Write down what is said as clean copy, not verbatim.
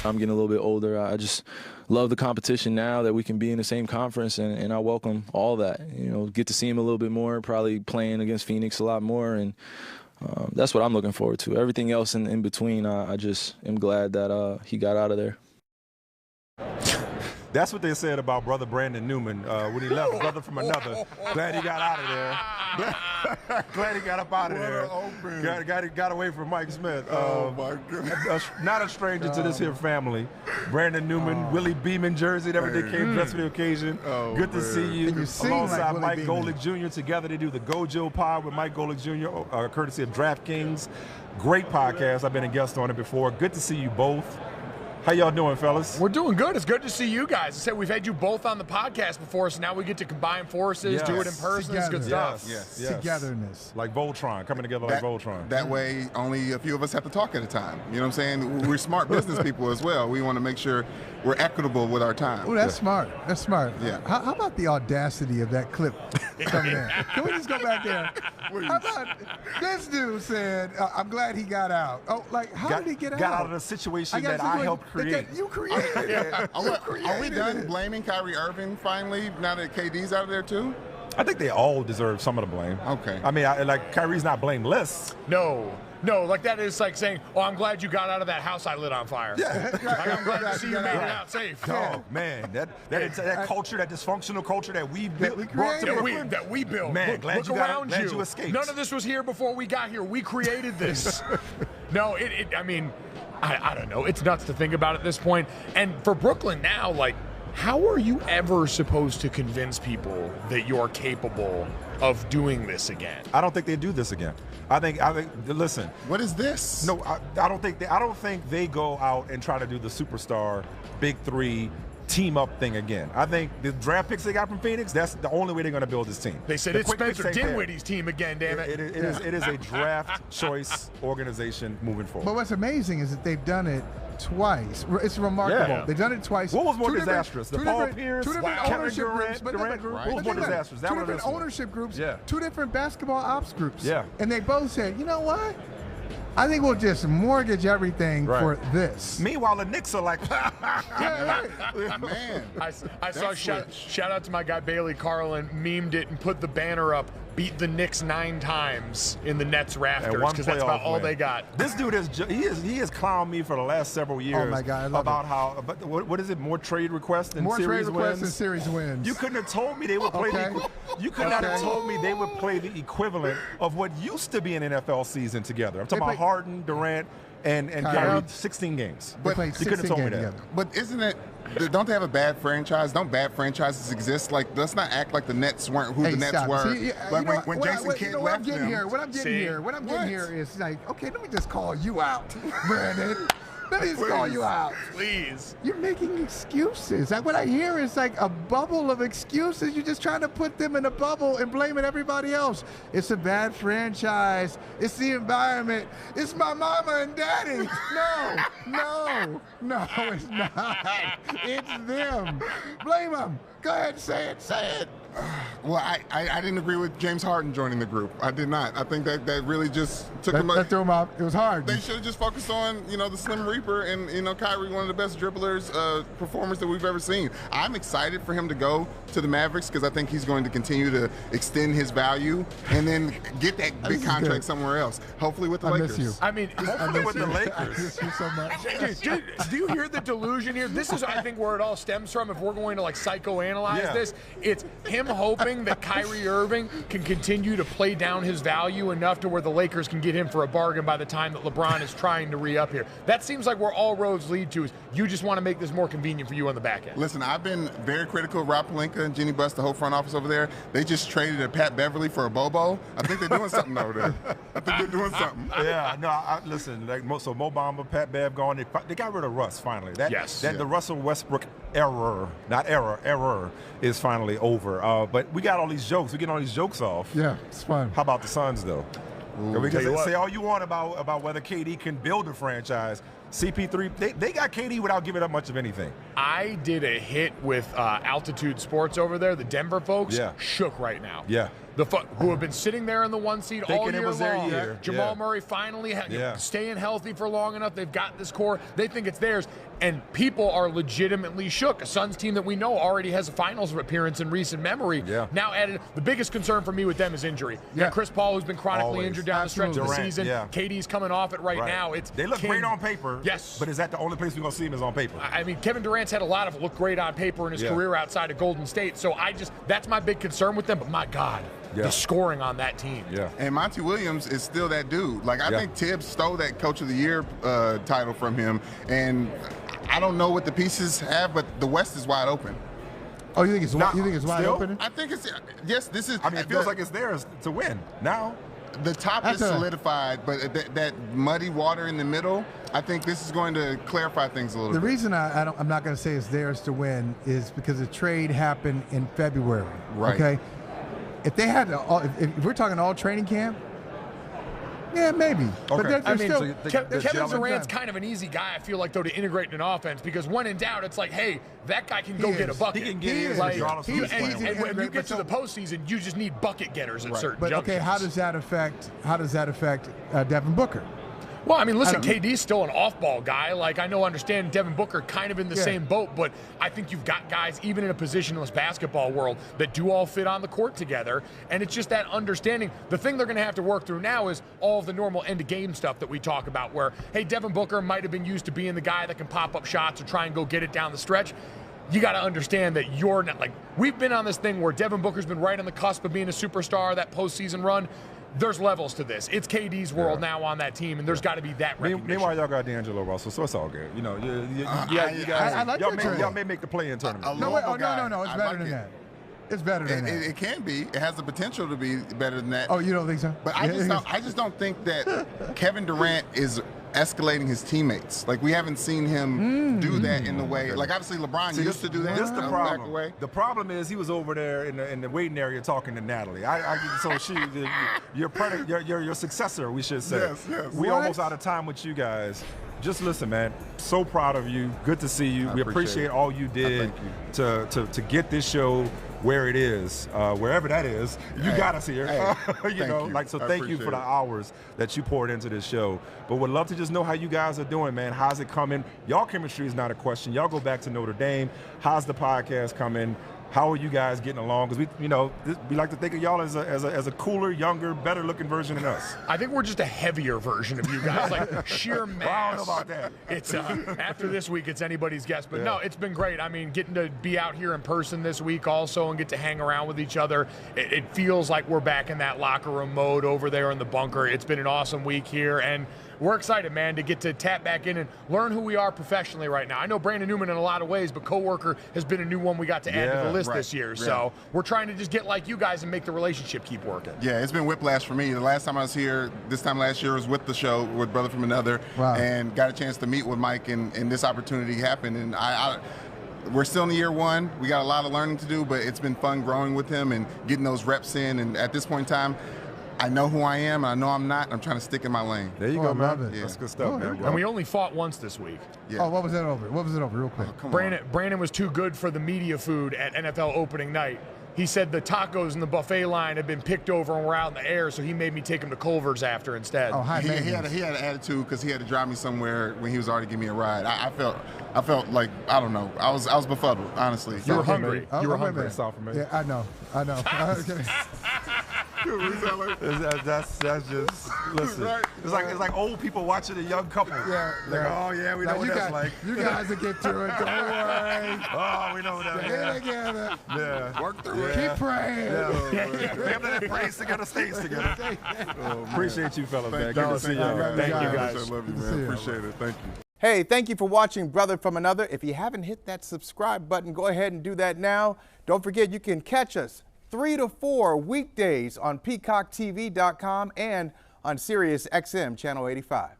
I'm getting a little bit older. I just love the competition now that we can be in the same conference, and I welcome all that. You know, get to see him a little bit more, probably playing against Phoenix a lot more, and that's what I'm looking forward to. Everything else in between, I just am glad that he got out of there. That's what they said about brother Brandon Newman when he left, brother from another. Glad he got out of there. Glad he got up out of there. Got away from Mike Smith. Oh, my God. Not a stranger to this here family. Brandon Newman, Willie Beeman jersey, everything came dressed for the occasion. Good to see you. Alongside like Mike Golic Jr. Together they do the Gojo Pod with Mike Golic Jr., courtesy of DraftKings. Great podcast. I've been a guest on it before. Good to see you both. How y'all doing, fellas? We're doing good. It's good to see you guys. I said we've had you both on the podcast before, so now we get to combine forces, do it in person. Together. It's good stuff. Yes. Togetherness. Like Voltron, coming together like Voltron. That way, only a few of us have to talk at a time. You know what I'm saying? We're smart business people as well. We want to make sure we're equitable with our time. Oh, that's smart. That's smart. Yeah. How about the audacity of that clip coming in? Can we just go back there? How about this dude said, I'm glad he got out. Oh, like, how did he get out? Got out of the situation that I helped create. You created it. Are we done blaming Kyrie Irving finally, now that KD's out of there too? I think they all deserve some of the blame. Okay. I mean, like, Kyrie's not blameless. No, like that is like saying, oh, I'm glad you got out of that house I lit on fire. Yeah. Like, I'm glad to see you made it out safe. Oh, man, that culture, that dysfunctional culture that we built, that we built. Man, look around glad you escaped. None of this was here before we got here. We created this. No, I mean, I don't know. It's nuts to think about at this point. And for Brooklyn now, like, how are you ever supposed to convince people that you're capable of doing this again? I don't think they do this again. I think. Listen. What is this? No, I don't think they go out and try to do the superstar big three team up thing again. I think the draft picks they got from Phoenix, that's the only way they're going to build this team. They said it's Spencer Dinwiddie's team again, damn it. It is a draft choice organization moving forward. But what's amazing is that they've done it twice. It's remarkable. Yeah. They've done it twice. What was more disastrous? The Paul Pierce, two different ownership groups. Durant? What was more disastrous? Two different ownership groups, Yeah. two different basketball ops groups. Yeah. And they both said, you know what? I think we'll just mortgage everything for this. Meanwhile, the Knicks are like, Man. I saw shout out to my guy Bailey Carlin, memed it and put the banner up, beat the Knicks 9 times in the Nets rafters, because that's about all they got. This dude he has clowned me for the last several years. Oh my God, I love about how, but what is it? More trade requests than More series trade requests wins. and series wins. You couldn't have told me they would play. You could not have told me they would play the equivalent of what used to be an NFL season together. I'm talking about Harden, Durant, and Kyrie. 16 games. They played you couldn't have told me that. together. But isn't it? Don't they have a bad franchise? Don't bad franchises exist? Like, let's not act like the Nets weren't who the Nets were. See, like when Jason Kidd left them. What I'm getting here is like, okay, let me just call you out, Brandon. Let me just call you out. Please. You're making excuses. Like, what I hear is like a bubble of excuses. You're just trying to put them in a bubble and blaming everybody else. It's a bad franchise. It's the environment. It's my mama and daddy. No, it's not. It's them. Blame them. Go ahead, say it. Well, I didn't agree with James Harden joining the group. I did not. I think that really just took him. That threw him off. It was hard. They should have just focused on, the Slim Reaper and, Kyrie, one of the best dribblers, performers that we've ever seen. I'm excited for him to go to the Mavericks because I think he's going to continue to extend his value and then get that big contract somewhere else. Hopefully with the Lakers. I miss you. I mean, hopefully with the Lakers. I miss you so much. Do you hear the delusion here? This is, I think, where it all stems from. If we're going to like psychoanalyze this, it's him hoping that Kyrie Irving can continue to play down his value enough to where the Lakers can get him for a bargain by the time that LeBron is trying to re-up here. That seems like where all roads lead to is you just want to make this more convenient for you on the back end. Listen, I've been very critical of Rob Pelinka and Jenny Buss, the whole front office over there. They just traded a Pat Beverly for a Bobo. I think they're doing something over there. I think they're doing something. Yeah, no, listen, so Mo Bamba, Pat Bev gone. They got rid of Russ finally. The Russell Westbrook error is finally over. But we got all these jokes. We get all these jokes off. Yeah, it's fun. How about the Suns, though? Ooh, we can say all you want about whether KD can build a franchise. CP3. They got KD without giving up much of anything. I did a hit with Altitude Sports over there. The Denver folks shook right now. Yeah. Who have been sitting there in the 1 seed all year long. Jamal Yeah. Murray finally staying healthy for long enough. They've got this core. They think it's theirs. And people are legitimately shook. A Suns team that we know already has a finals appearance in recent memory. Yeah. Now added. The biggest concern for me with them is injury. Yeah. Chris Paul, who's been chronically injured down the stretch of the Durant, season. yeah. KD's coming off it right now. They look great on paper. Yes. But is that the only place we're going to see him is on paper? I mean, Kevin Durant's had a lot of look great on paper in his career outside of Golden State. So that's my big concern with them. But my God, the scoring on that team. Yeah. And Monty Williams is still that dude. Like, I think Tibbs stole that Coach of the Year title from him. And I don't know what the pieces have, but the West is wide open. Oh, you think it's wide open? I think it's, yes, this is. I mean, it feels like it's theirs to win now. The top is solidified, but that muddy water in the middle, I think this is going to clarify things a little bit. The reason I'm not going to say it's theirs to win is because the trade happened in February. Right. Okay. If they had, if we're talking all training camp, yeah, maybe. Okay. But Kevin Durant's kind of an easy guy, I feel like, though, to integrate in an offense, because when in doubt, it's like, hey, that guy can go get a bucket. He can get in. And when you get to the postseason, you just need bucket getters at certain junctures. But okay, how does that affect Devin Booker? Well, I mean, listen, KD's still an off-ball guy. Like, I understand Devin Booker kind of in the same boat, but I think you've got guys, even in a positionless basketball world, that do all fit on the court together, and it's just that understanding. The thing they're going to have to work through now is all of the normal end-of-game stuff that we talk about, where, hey, Devin Booker might have been used to being the guy that can pop up shots or try and go get it down the stretch. You got to understand that you're not, like, we've been on this thing where Devin Booker's been right on the cusp of being a superstar, that postseason run. There's levels to this. It's KD's world now on that team, and there's got to be that recognition. Meanwhile, y'all got D'Angelo Russell, so it's all good. You know, you guys, y'all may make the play-in tournament. No, it's better than that. It's better than that. It can be. It has the potential to be better than that. Oh, you don't think so? But I just don't think that Kevin Durant is escalating his teammates. Like, we haven't seen him do that in the way. Like, obviously LeBron used to do that. This the problem. The problem is he was over there in the waiting area talking to Natalie. Your successor, we should say. Yes. We almost out of time with you guys. Just listen, man. So proud of you. Good to see you. We appreciate all you did to get this show where it is, wherever that is. You got us here. Thank you for the hours that you poured into this show. But would love to just know how you guys are doing, man. How's it coming? Y'all chemistry is not a question. Y'all go back to Notre Dame. How's the podcast coming? How are you guys getting along? Because we like to think of y'all as a cooler, younger, better-looking version than us. I think we're just a heavier version of you guys, like sheer mass. I don't know about that. It's after this week, it's anybody's guess. But no, it's been great. I mean, getting to be out here in person this week also and get to hang around with each other. It feels like we're back in that locker room mode over there in the bunker. It's been an awesome week here, and we're excited, man, to get to tap back in and learn who we are professionally right now. I know Brandon Newman in a lot of ways, but coworker has been a new one we got to add to the list this year. So we're trying to just get like you guys and make the relationship keep working. Yeah, it's been whiplash for me. The last time I was here, this time last year, was with the show with Brother from Another, and got a chance to meet with Mike, and this opportunity happened. And we're still in year one. We got a lot of learning to do, but it's been fun growing with him and getting those reps in. And at this point in time, I know who I am, and I know I'm not. I'm trying to stick in my lane. There you go, man. Love it. That's good stuff, man. And we only fought once this week. Yeah. Oh, what was it over, real quick? Brandon was too good for the media food at NFL opening night. He said the tacos in the buffet line had been picked over and were out in the air, so he made me take him to Culver's after instead. Oh, he had an attitude because he had to drive me somewhere when he was already giving me a ride. I felt like, I don't know. I was befuddled, honestly. You were hungry. You were hungry. Yeah, I know. That's just listen. Right. It's like old people watching a young couple. Oh yeah, we know what that's like. You guys will get to it. Don't worry. Oh, we know that. Get it together. Yeah. Work through it. Keep praying. Family that prays together stays together. Appreciate you, fellas, man. Good to see you. Thank you, guys. I love you, man. Appreciate it. Thank you. Hey, thank you for watching Brother from Another. If you haven't hit that subscribe button, go ahead and do that now. Don't forget, you can catch us 3 to 4 weekdays on PeacockTV.com and on Sirius XM Channel 85.